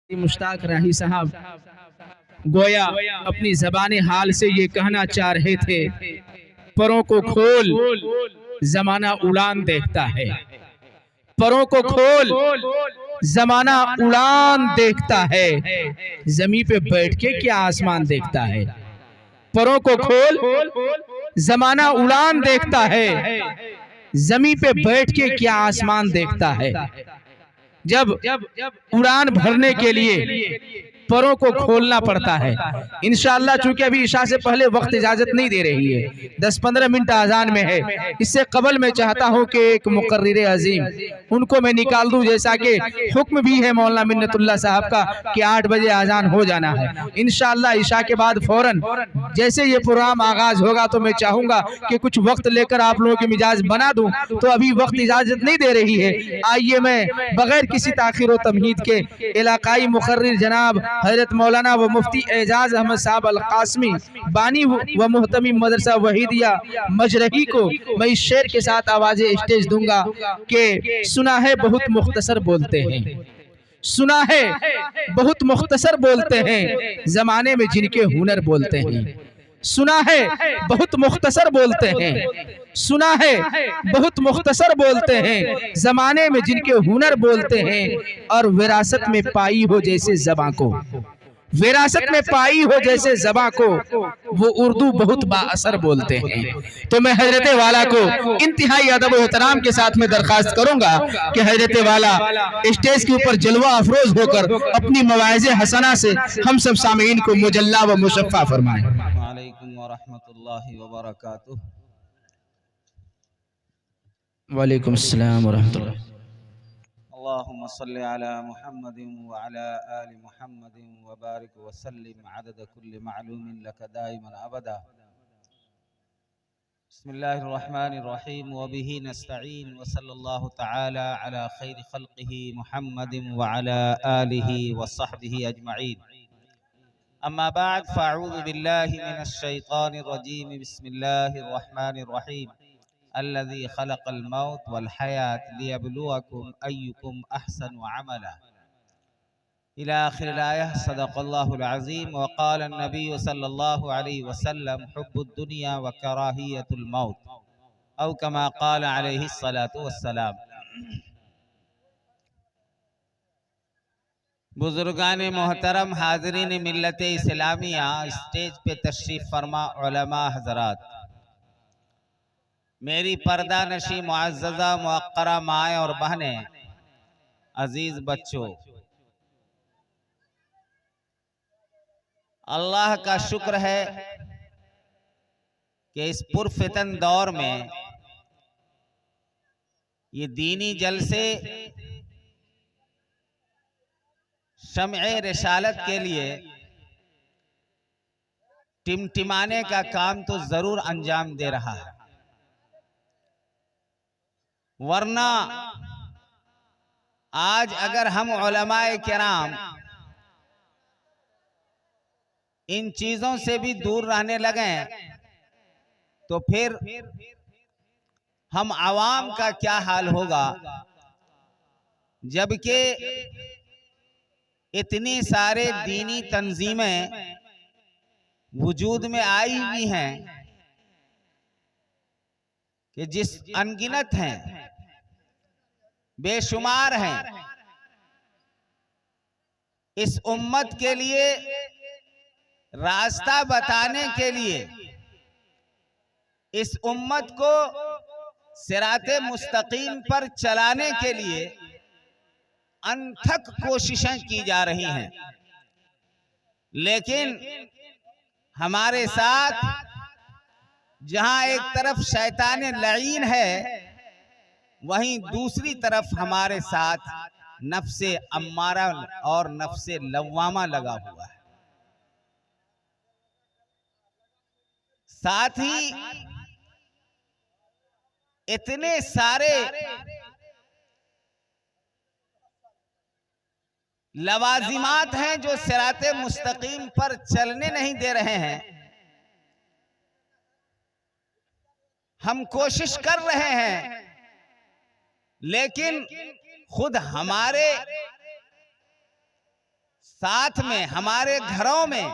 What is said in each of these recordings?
मुश्ताक राही साहब गोया अपनी ज़बानी हाल से ये कहना चाह रहे थे, परों को खोल जमाना उड़ान देखता है। परों को खोल जमाना उड़ान देखता है, जमी पे बैठ के क्या आसमान देखता है। परों को खोल जमाना उड़ान देखता है, जमी पे बैठ के क्या आसमान देखता है। जब उड़ान भरने के लिए परों को खोलना पड़ता है। इंशाअल्लाह चूंकि अभी इशा से पहले वक्त इजाजत नहीं दे रही है, 10-15 मिनट आजान में है। इससे कबल मैं चाहता हूं कि एक मुकर्रिर अजीम उनको मैं निकाल दूं, जैसा कि हुक्म भी है मौलाना मिन्नतुल्लाह साहब का कि 8 बजे आजान हो जाना है। इंशाअल्लाह इशा के बाद फौरन जैसे ये प्रोग्राम आगाज होगा तो मैं चाहूंगा कि कुछ वक्त लेकर आप लोगों की मिजाज बना दूं, तो अभी वक्त इजाजत नहीं दे रही है। आइए मैं बगैर किसी ताखीर व तमहीद के इलाकाई मुकर्रिर जनाब हजरत मौलाना व मुफ्ती एजाज अहमद साहब अल कासमी बानी व मुहतमी मदरसा वहीदिया मजरही को मैं इस शेर के साथ आवाज़े स्टेज दूंगा कि सुना है बहुत मुख्तसर बोलते हैं, सुना है बहुत मुख्तसर बोलते हैं, जमाने में जिनके हुनर बोलते हैं। सुना है बहुत मुख्तसर बोलते हैं, सुना है बहुत मुख्तसर बोलते हैं, जमाने में जिनके हुनर बोलते हैं। और विरासत में पाई हो जैसे ज़बां को, विरासत में पाई हो जैसे ज़बां को, वो उर्दू बहुत बाअसर बोलते हैं। तो मैं हजरत वाला को इंतहाई अदब व एहतराम के साथ में दरख्वास्त करूंगा कि हजरत वाला स्टेज के ऊपर जलवा अफरोज होकर अपनी मवाइज़े हसना से हम सब सामीन को मुजल्ला व मुशफ़्फ़ा फरमाएं। वालेकुम व रहमतुल्लाहि व बरकातुहू। वालेकुम अस्सलाम व रहमतुल्लाह। अल्लाहुम्मा सल्लि अला मुहम्मदिन व अला आलि मुहम्मदिन व बारिक व सल्लिम अदद कुल्लि मालूमिन लक दाइमन अबदा। बिस्मिल्लाहिर रहमानिर रहीम व बिही नस्तईन व सल्लल्लाहु तआला अला खैरि खल्क़िही मुहम्मदिन व अला आलिहि व सहबिही अजमईन। अम्मा बाद फ़अऊज़ु बिल्लाहि मिनश शैतानिर रजीम। बिस्मिल्लाहिर रहमानिर रहीम। अल्लज़ी खलक़ल मौत वल हयात लियब्लुवकुम अय्युकुम अहसनु अमला इला आखिरिल आयह। सदक़ल्लाहुल अज़ीम। व क़ाला नबिय्यु सल्लल्लाहु अलैहि वसल्लम हुब्बुद दुनिया व कराहियतुल मौत औ कमा क़ाला अलैहि सलातु वस्सलाम। बुजुर्गान मोहतरम, हाज़रीन मिल्लत इस्लामिया, स्टेज पे तशरीफ़ फरमा उलमा हज़रात, मेरी पर्दा नशी मुअज़्ज़ज़ा मुअक्करा माएँ और बहनें, अजीज बच्चों, अल्लाह का शुक्र है कि इस पुरफितन दौर में ये दीनी जलसे शम्ए रिसालत के लिए टिमटिमाने का काम तो जरूर अंजाम दे रहा है, वरना आज अगर हम उलमाए किराम इन चीजों से भी दूर रहने लगे तो फिर हम आवाम का क्या हाल होगा। जबकि इतनी सारे दीनी तंजीमें वजूद में आई हुई हैं कि जिस अनगिनत हैं, बेशुमार हैं, इस उम्मत के लिए रास्ता बताने के लिए, इस उम्मत को सिराते मुस्तकीम पर चलाने के लिए अनथक कोशिशें की जा रही हैं। लेकिन हमारे साथ जहां एक तरफ शैतान लईन है, वहीं दूसरी तरफ हमारे साथ नफ्से अम्मारा और नफ्से लव्वामा लगा हुआ है। साथ ही इतने सारे लवाजिमात हैं जो सिराते मुस्तकीम पर चलने नहीं दे रहे हैं। हम कोशिश कर रहे हैं, लेकिन खुद हमारे साथ में हमारे घरों में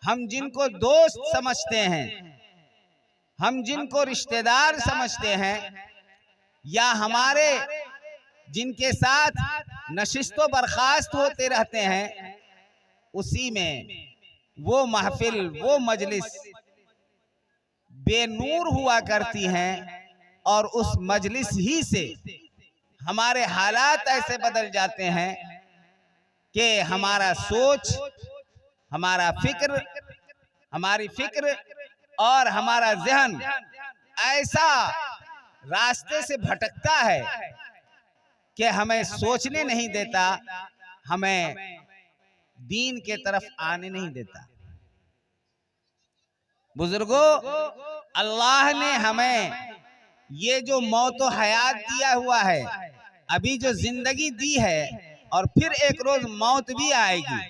हम जिनको दोस्त समझते हैं, हम जिनको रिश्तेदार समझते हैं, या हमारे जिनके साथ नशिस्तो बर्खास्त होते रहते हैं, उसी में वो महफिल, वो मजलिस बेनूर हुआ करती हैं, और उस मजलिस ही से हमारे हालात ऐसे बदल जाते हैं कि हमारा सोच, हमारा फिक्र, हमारी फिक्र और हमारा जहन ऐसा रास्ते से भटकता है कि हमें सोचने नहीं देता, हमें दीन के तरफ आने नहीं देता। बुजुर्गों, अल्लाह ने हमें ये जो मौत और हयात दिया हुआ है, अभी जो जिंदगी दी है, और फिर एक रोज मौत भी आएगी।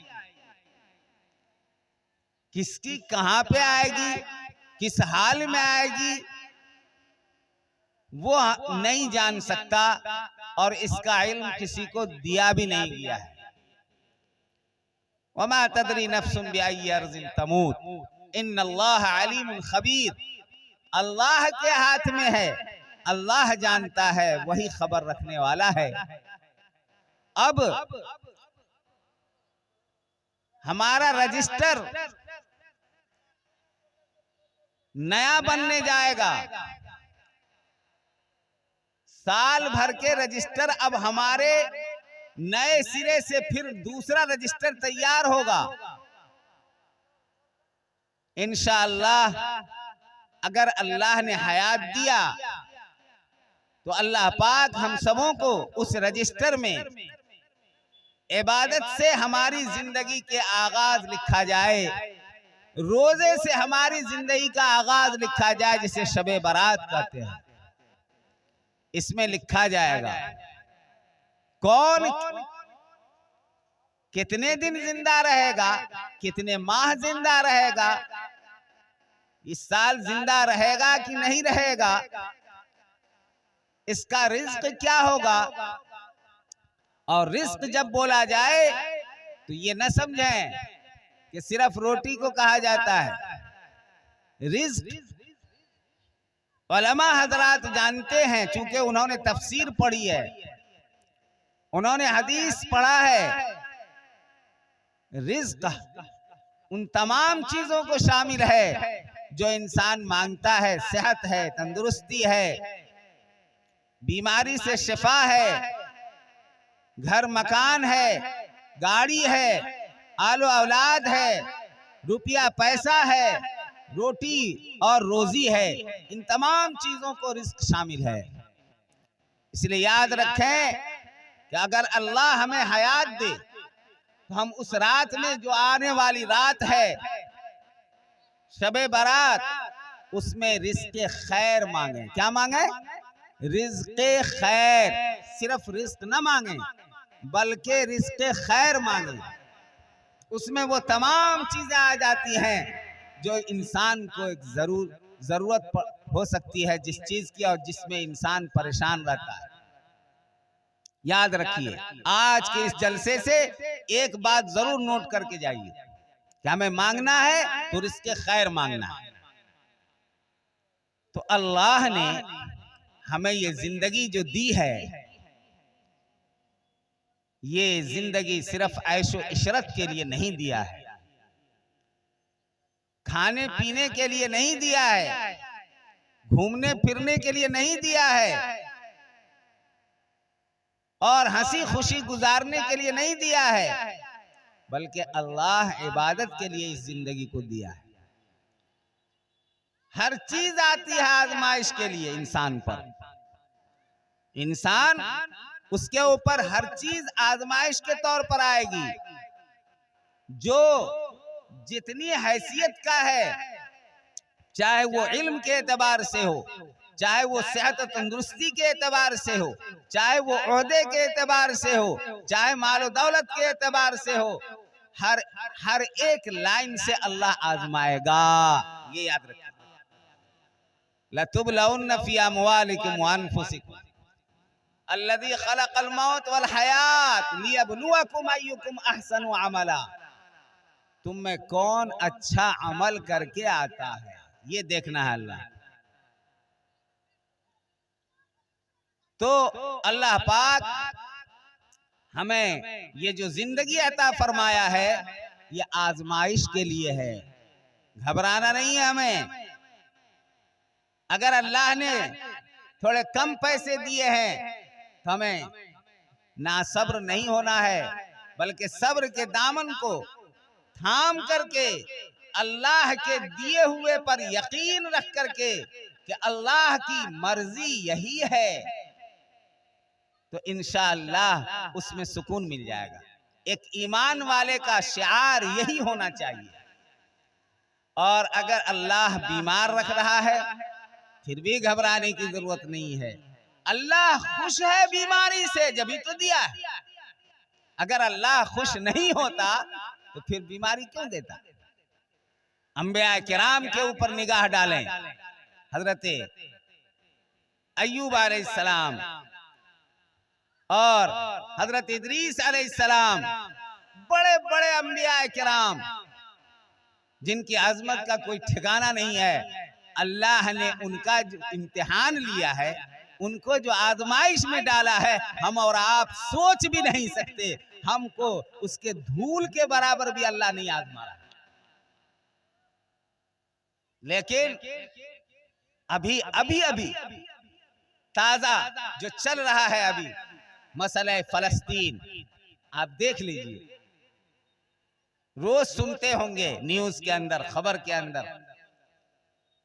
किसकी कहां पे आएगी, किस हाल में आएगी, वो नहीं जान सकता, और इसका इल्म किसी को दिया भी नहीं गया है। वमा तदरी नफ्सुन बिअय्यि अर्ज़िन तमूत इन्नल्लाह अलीमुन खबीर। अल्लाह के हाथ में है, अल्लाह जानता है, वही खबर रखने वाला है। अब हमारा रजिस्टर नया बनने जाएगा, साल भर के रजिस्टर अब हमारे नए सिरे से फिर दूसरा रजिस्टर तैयार होगा इंशाअल्लाह। अगर अल्लाह ने हयात दिया तो अल्लाह पाक हम सबों को उस रजिस्टर में इबादत से हमारी जिंदगी के आगाज लिखा जाए, रोजे से हमारी जिंदगी का आगाज लिखा जाए, जिसे शबे बारात कहते हैं। इसमें लिखा जाएगा कौन कितने दिन जिंदा रहेगा, कितने माह जिंदा रहेगा, इस साल जिंदा रहेगा कि नहीं रहेगा, इसका रिज्क क्या होगा। और रिज्क जब बोला जाए तो ये न समझें कि सिर्फ रोटी को कहा जाता है। रिज्क उलमा हजरात जानते हैं, चूंकि उन्होंने तफसीर पढ़ी है, उन्होंने हदीस पढ़ा है। रिज्क उन तमाम चीजों को शामिल है जो इंसान मांगता है। सेहत है, तंदुरुस्ती है, बीमारी से शिफा है, घर मकान है, गाड़ी है, आलो औलाद है, रुपया पैसा है, रोटी और रोजी है। इन तमाम चीजों को रिज्क शामिल है। इसलिए याद रखें कि अगर अल्लाह हमें हयात दे तो हम उस रात में, जो आने वाली रात है शबे बारात, उसमें रिज़्क़े खैर मांगे। क्या मांगे? रिज़्क़े खैर। सिर्फ रिज़्क़ न मांगे बल्कि रिज़्क़े खैर मांगे। उसमें वो तमाम चीजें आ जाती हैं जो इंसान को एक जरूरत हो सकती है, जिस चीज की और जिसमें इंसान परेशान रहता है। याद रखिए, आज के इस जलसे से एक बात जरूर नोट करके जाइए कि हमें मांगना है तो रिज़्क़े खैर मांगना है। तो अल्लाह ने हमें ये जिंदगी जो दी है, ये जिंदगी सिर्फ ऐशो इशरत के लिए नहीं दिया है, खाने पीने के लिए नहीं दिया है, घूमने फिरने के लिए नहीं दिया है, और हंसी खुशी गुजारने के लिए नहीं दिया है, बल्कि अल्लाह इबादत के लिए इस जिंदगी को दिया है। हर चीज आती है आजमाइश के लिए इंसान पर। इंसान, उसके ऊपर हर चीज आजमाइश के तौर पर आएगी। जो जितनी हैसियत का है, चाहे वो इल्म के एतबार से हो, चाहे वो सेहत तंदुरुस्ती के एतबार से हो, चाहे वो ओहदे के एतबार से हो, चाहे मालो दौलत के एतबार से हो, हर एक लाइन से अल्लाह आजमाएगा। ये याद रखिए। लतुबलउन्न फी अमवालिकुम व अनफुसिकुम। अल्लज़ी खलक़ल मौत वल हयात लियब्लुवकुम अय्युकुम अहसनु अमला, तुम में कौन अच्छा अमल करके आता है, ये देखना है अल्लाह। तो अल्लाह पाक हमें ये जो जिंदगी अता फरमाया है ये आजमाइश के लिए है, घबराना नहीं है हमें। अगर अल्लाह ने थोड़े कम पैसे दिए हैं तो हमें ना सब्र नहीं होना है, बल्कि सब्र के दामन को थाम करके अल्लाह के दिए हुए पर यकीन रख करके कि अल्लाह की मर्जी यही है, तो इंशाअल्लाह उसमें सुकून मिल जाएगा। एक ईमान वाले का शिआर यही होना चाहिए। और अगर अल्लाह बीमार रख रहा है फिर भी घबराने की जरूरत नहीं है। अल्लाह खुश है बीमारी से, जब तो दिया है। अगर अल्लाह खुश नहीं होता तो फिर बीमारी क्यों देता। अंबिया किराम के ऊपर निगाह डालें। हजरत अय्यूब अलैहिस्सलाम और हजरत इदरीस अलैहिस्सलाम, बड़े बड़े अंबिया किराम जिनकी अजमत का कोई ठिकाना नहीं है, अल्लाह ने उनका जो इम्तिहान लिया है, उनको जो आजमाइश में डाला है, हम और आप सोच भी नहीं सकते। हमको उसके धूल के बराबर भी अल्लाह नहीं आजमा रहा। लेकिन अभी अभी अभी ताजा जो चल रहा है अभी मसला फलस्तीन, आप देख लीजिए, रोज सुनते होंगे न्यूज के अंदर, खबर के अंदर,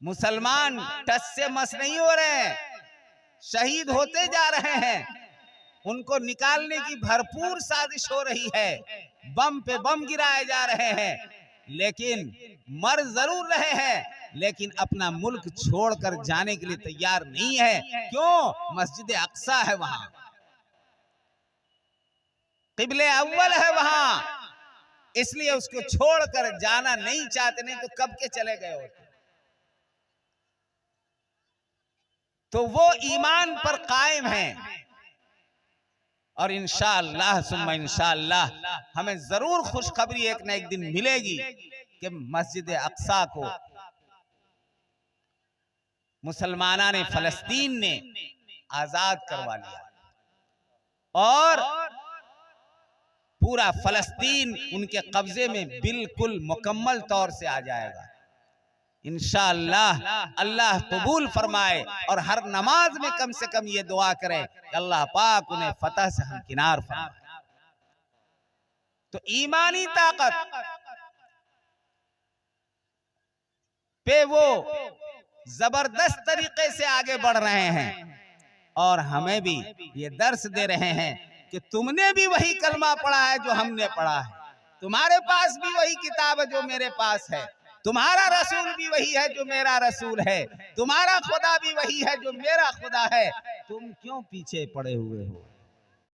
मुसलमान टस से मस नहीं हो रहे हैं, शहीद होते जा रहे हैं, उनको निकालने की भरपूर साजिश हो रही है, बम पे बम गिराए जा रहे हैं, लेकिन मर जरूर रहे हैं, लेकिन अपना मुल्क छोड़कर जाने के लिए तैयार नहीं है। क्यों? मस्जिद अक्सा है वहां, क़िबले अव्वल है वहां, इसलिए उसको छोड़कर जाना नहीं चाहते, नहीं तो कब के चले गए होते। तो वो ईमान पर कायम है और इंशाअल्लाह सुम्मा इंशाअल्लाह हमें जरूर खुशखबरी एक न एक दिन मिलेगी कि मस्जिद अक्सा को मुसलमाना ने, फलस्तीन ने आजाद करवा लिया और पूरा फलस्तीन उनके कब्जे में बिल्कुल मुकम्मल तौर से आ जाएगा। इंशाअल्लाह अल्लाह कबूल फरमाए और हर नमाज में कम से कम ये दुआ करें कि अल्लाह पाक उन्हें फतह से हमकिनार फरमाए। तो ईमानी ताकत पे वो जबरदस्त तरीके से आगे बढ़ रहे हैं और हमें भी ये दर्स दे रहे हैं कि तुमने भी वही कलमा पढ़ा है जो हमने पढ़ा है, तुम्हारे पास भी वही किताब है जो मेरे पास है, तुम्हारा रसूल भी वही है जो मेरा रसूल है, तुम्हारा खुदा भी वही है जो मेरा खुदा है, तुम क्यों पीछे पड़े हुए हो।